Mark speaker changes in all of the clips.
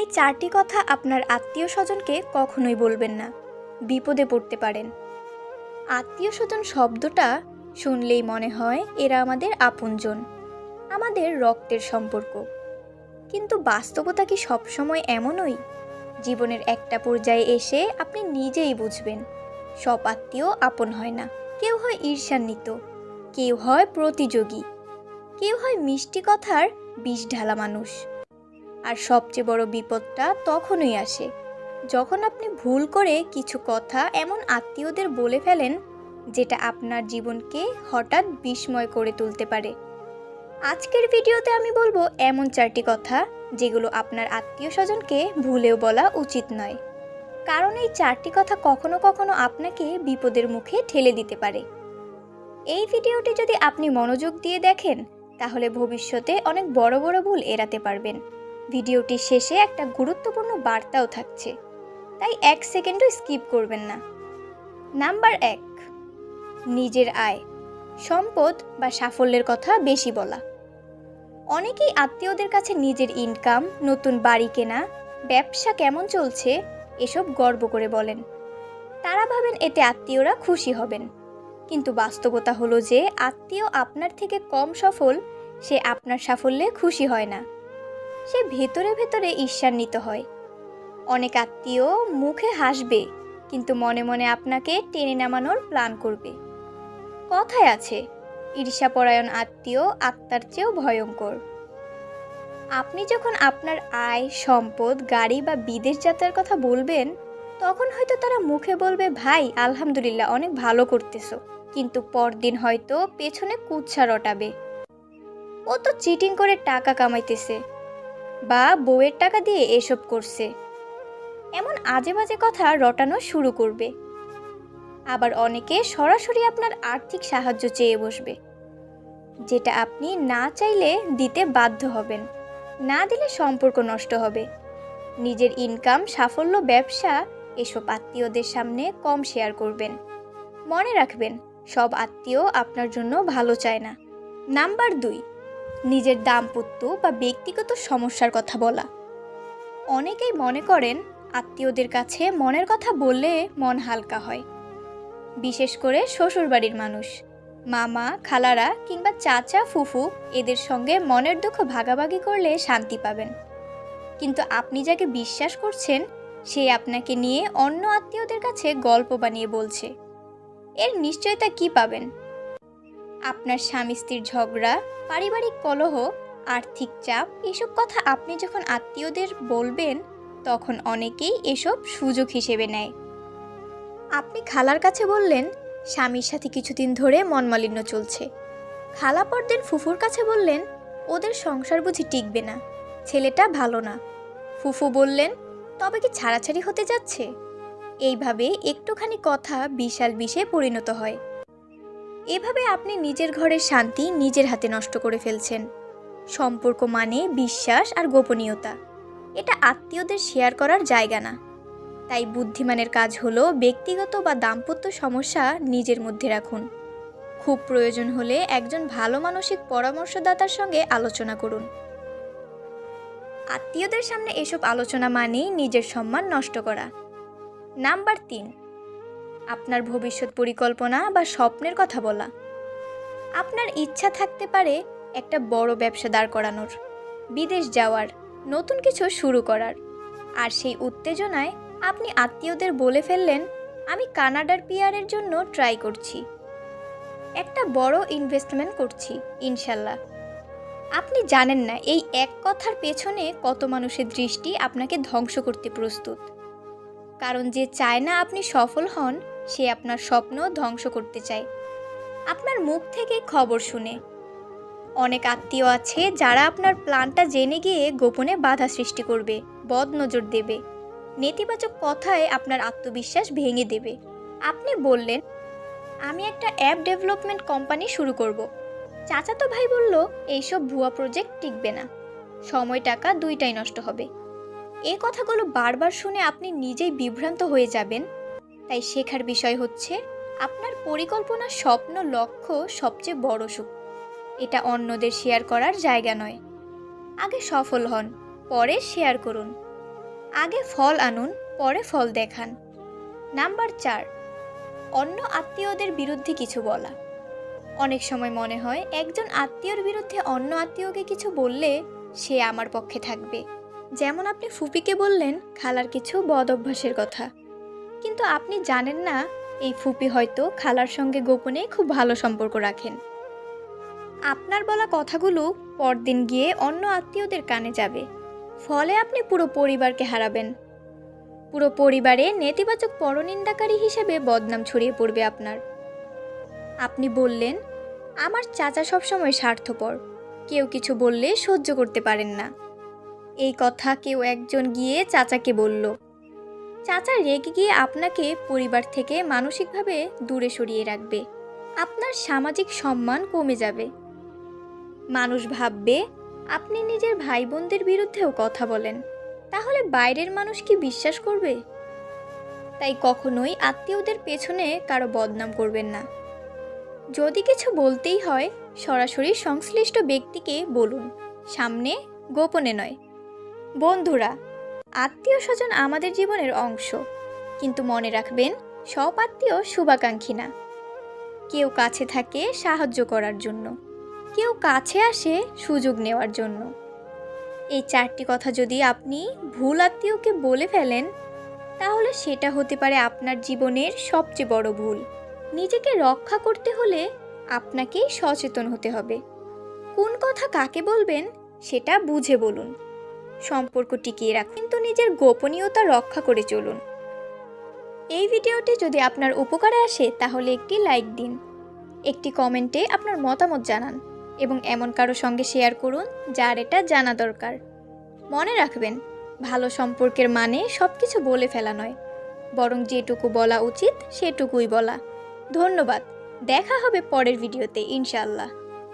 Speaker 1: এই 4টি কথা আপনার আত্মীয়স্বজনকে কখনোই বলবেন না, বিপদে পড়তে পারেন। আত্মীয়স্বজন শব্দটা শুনলেই মনে হয় এরা আমাদের আপনজন, আমাদের রক্তের সম্পর্ক। কিন্তু বাস্তবতা কি সবসময় এমনই? জীবনের একটা পর্যায়ে এসে আপনি নিজেই বুঝবেন, সব আত্মীয় আপন হয় না। কেউ হয় ঈর্ষান্বিত, কেউ হয় প্রতিযোগী, কেউ হয় মিষ্টি কথার বিষ ঢালা মানুষ। আর সবচেয়ে বড় বিপদটা তখনই আসে যখন আপনি ভুল করে কিছু কথা এমন আত্মীয়দের বলে ফেলেন যেটা আপনার জীবনকে হঠাৎ বিস্ময় করে তুলতে পারে। আজকের ভিডিওতে আমি বলবো এমন 4টি কথা যেগুলো আপনার আত্মীয়স্বজনকে ভুলেও বলা উচিত নয়, কারণ এই 4টি কথা কখনো কখনো আপনাকে বিপদের মুখে ঠেলে দিতে পারে। এই ভিডিওটি যদি আপনি মনোযোগ দিয়ে দেখেন তাহলে ভবিষ্যতে অনেক বড় বড় ভুল এড়াতে পারবেন। ভিডিওটির শেষে একটা গুরুত্বপূর্ণ বার্তাও থাকছে, তাই 1 সেকেন্ডও স্কিপ করবেন না। নাম্বার 1, নিজের আয়, সম্পদ বা সাফল্যের কথা বেশি বলা। অনেকেই আত্মীয়দের কাছে নিজের ইনকাম, নতুন বাড়ি কেনা, ব্যবসা কেমন চলছে এসব গর্ব করে বলেন। তারা ভাবেন এতে আত্মীয়রা খুশি হবেন। কিন্তু বাস্তবতা হলো যে আত্মীয় আপনার থেকে কম সফল সে আপনার সাফল্যে খুশি হয় না, সে ভেতরে ভেতরে ঈর্ষান্বিত হয়। অনেক আত্মীয় মুখে হাসবে কিন্তু মনে মনে আপনাকে টেনে নামানোর প্ল্যান করবে। কথায় আছে, ঈর্ষাপরায়ণ আত্মীয় আত্মার চেয়েও ভয়ঙ্কর। আপনি যখন আপনার আয়, সম্পদ, গাড়ি বা বিদেশ যাত্রার কথা বলবেন তখন হয়তো তারা মুখে বলবে, ভাই আলহামদুলিল্লাহ অনেক ভালো করতেছো, কিন্তু পরদিন হয়তো পেছনে কুৎসা রটাবে, ও তো চিটিং করে টাকা কামাইতেছে, বা বউয়ের টাকা দিয়ে এসব করছে, এমন আজে বাজে কথা রটানো শুরু করবে। আবার অনেকে সরাসরি আপনার আর্থিক সাহায্য চেয়ে বসবে, যেটা আপনি না চাইলে দিতে বাধ্য হবেন। না দিলে সম্পর্ক নষ্ট হবে। নিজের ইনকাম, সাফল্য, ব্যবসা এসব আত্মীয়দের সামনে কম শেয়ার করবেন। মনে রাখবেন, সব আত্মীয় আপনার জন্য ভালো চায় না। নাম্বার 2, নিজের দাম্পত্য বা ব্যক্তিগত সমস্যার কথা বলা। অনেকেই মনে করেন আত্মীয়দের কাছে মনের কথা বললে মন হালকা হয়। বিশেষ করে শ্বশুরবাড়ির মানুষ, মামা, খালারা কিংবা চাচা, ফুফু এদের সঙ্গে মনের দুঃখ ভাগাভাগি করলে শান্তি পাবেন। কিন্তু আপনি যাকে বিশ্বাস করছেন সে আপনাকে নিয়ে অন্য আত্মীয়দের কাছে গল্প বানিয়ে বলছে, এর নিশ্চয়তা কি পাবেন? আপনার স্বামী স্ত্রীর ঝগড়া, পারিবারিক কলহ, আর্থিক চাপ এসব কথা আপনি যখন আত্মীয়দের বলবেন তখন অনেকেই এসব সুযোগ হিসেবে নেয়। আপনি খালার কাছে বললেন স্বামীর সাথে কিছুদিন ধরে মনমালিন্য চলছে, খালা পরদিন ফুফুর কাছে বললেন ওদের সংসার বুঝি টিকবে না, ছেলেটা ভালো না। ফুফু বললেন তবে কি ছাড়াছাড়ি হতে যাচ্ছে? এইভাবে একটুখানি কথা বিশাল বিষে পরিণত হয়। এভাবে আপনি নিজের ঘরের শান্তি নিজের হাতে নষ্ট করে ফেলছেন। সম্পর্ক মানে বিশ্বাস আর গোপনীয়তা, এটা আত্মীয়দের শেয়ার করার জায়গা না। তাই বুদ্ধিমানের কাজ হলো ব্যক্তিগত বা দাম্পত্য সমস্যা নিজের মধ্যে রাখুন। খুব প্রয়োজন হলে একজন ভালো মানসিক পরামর্শদাতার সঙ্গে আলোচনা করুন। আত্মীয়দের সামনে এসব আলোচনা মানেই নিজের সম্মান নষ্ট করা। নাম্বার 3, আপনার ভবিষ্যৎ পরিকল্পনা বা স্বপ্নের কথা বলা। আপনার ইচ্ছা থাকতে পারে একটা বড় ব্যবসা দাঁড় করানোর, বিদেশ যাওয়ার, নতুন কিছু শুরু করার। আর সেই উত্তেজনায় আপনি আত্মীয়দের বলে ফেললেন, আমি কানাডার পিআরের জন্য ট্রাই করছি, একটা বড় ইনভেস্টমেন্ট করছি ইনশাল্লাহ। আপনি জানেন না এই এক কথার পেছনে কত মানুষের দৃষ্টি আপনাকে ধ্বংস করতে প্রস্তুত। কারণ যে চায় না আপনি সফল হন সে আপনার স্বপ্ন ধ্বংস করতে চায় আপনার মুখ থেকে খবর শুনে। অনেক আত্মীয় আছে যারা আপনার প্ল্যানটা জেনে গিয়ে গোপনে বাধা সৃষ্টি করবে, বদনজর দেবে, নেতিবাচক কথায় আপনার আত্মবিশ্বাস ভেঙে দেবে। আপনি বললেন আমি একটা অ্যাপ ডেভেলপমেন্ট কোম্পানি শুরু করব, চাচাতো ভাই বলল এইসব ভুয়া প্রজেক্ট টিকবে না, সময় টাকা দুইটাই নষ্ট হবে। এই কথাগুলো বারবার শুনে আপনি নিজেই বিভ্রান্ত হয়ে যাবেন। তাই শেখার বিষয় হচ্ছে আপনার পরিকল্পনা, স্বপ্ন, লক্ষ্য সবচেয়ে বড় সুখ, এটা অন্যদের শেয়ার করার জায়গা নয়। আগে সফল হন, পরে শেয়ার করুন। আগে ফল আনুন, পরে ফল দেখান। নাম্বার 4, অন্য আত্মীয়দের বিরুদ্ধে কিছু বলা। অনেক সময় মনে হয় একজন আত্মীয়র বিরুদ্ধে অন্য আত্মীয়কে কিছু বললে সে আমার পক্ষে থাকবে। যেমন আপনি ফুপিকে বললেন খালার কিছু বদ অভ্যাসের কথা, কিন্তু আপনি জানেন না এই ফুপি হয়তো খালার সঙ্গে গোপনে খুব ভালো সম্পর্ক রাখেন। আপনার বলা কথাগুলো পরদিন গিয়ে অন্য আত্মীয়দের কানে যাবে, ফলে আপনি পুরো পরিবারকে হারাবেন। পুরো পরিবারে নেতিবাচক পরনিন্দাকারী হিসেবে বদনাম ছড়িয়ে পড়বে আপনার। আপনি বললেন, আমার চাচা সবসময় স্বার্থপর, কেউ কিছু বললে সহ্য করতে পারেন না। এই কথা কেউ একজন গিয়ে চাচাকে বলল। চাচা রেগে গিয়ে আপনাকে পরিবার থেকে মানসিকভাবে দূরে সরিয়ে রাখবে। আপনার সামাজিক সম্মান কমে যাবে। মানুষ ভাববে আপনি নিজের ভাই বোনদের বিরুদ্ধেও কথা বলেন, তাহলে বাইরের মানুষ কি বিশ্বাস করবে? তাই কখনোই আত্মীয়দের পেছনে কারো বদনাম করবেন না। যদি কিছু বলতেই হয় সরাসরি সংশ্লিষ্ট ব্যক্তিকে বলুন, সামনে গোপনে নয়। বন্ধুরা, আত্মীয় স্বজন আমাদের জীবনের অংশ, কিন্তু মনে রাখবেন সব আত্মীয় শুভাকাঙ্ক্ষী না। কেউ কাছে থাকে সাহায্য করার জন্য, কেউ কাছে আসে সুযোগ নেওয়ার জন্য। এই 4টি কথা যদি আপনি ভুল আত্মীয়কে বলে ফেলেন, তাহলে সেটা হতে পারে আপনার জীবনের সবচেয়ে বড় ভুল। নিজেকে রক্ষা করতে হলে আপনাকেই সচেতন হতে হবে। কোন কথা কাকে বলবেন সেটা বুঝে বলুন। সম্পর্ক টিকিয়ে রাখুন, কিন্তু নিজের গোপনীয়তা রক্ষা করে চলুন। এই ভিডিওটি যদি আপনার উপকারে আসে তাহলে একটি লাইক দিন, একটি কমেন্টে আপনার মতামত জানান এবং এমন কারো সঙ্গে শেয়ার করুন যার এটা জানা দরকার। মনে রাখবেন, ভালো সম্পর্কের মানে সবকিছু বলে ফেলা নয়, বরং যেটুকু বলা উচিত সেটুকুই বলা। ধন্যবাদ, দেখা হবে পরের ভিডিওতে ইনশাআল্লাহ।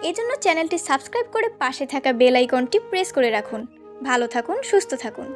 Speaker 1: এজন্য চ্যানেলটি সাবস্ক্রাইব করে পাশে থাকা বেল আইকনটি প্রেস করে রাখুন। ভালো থাকুন, সুস্থ থাকুন।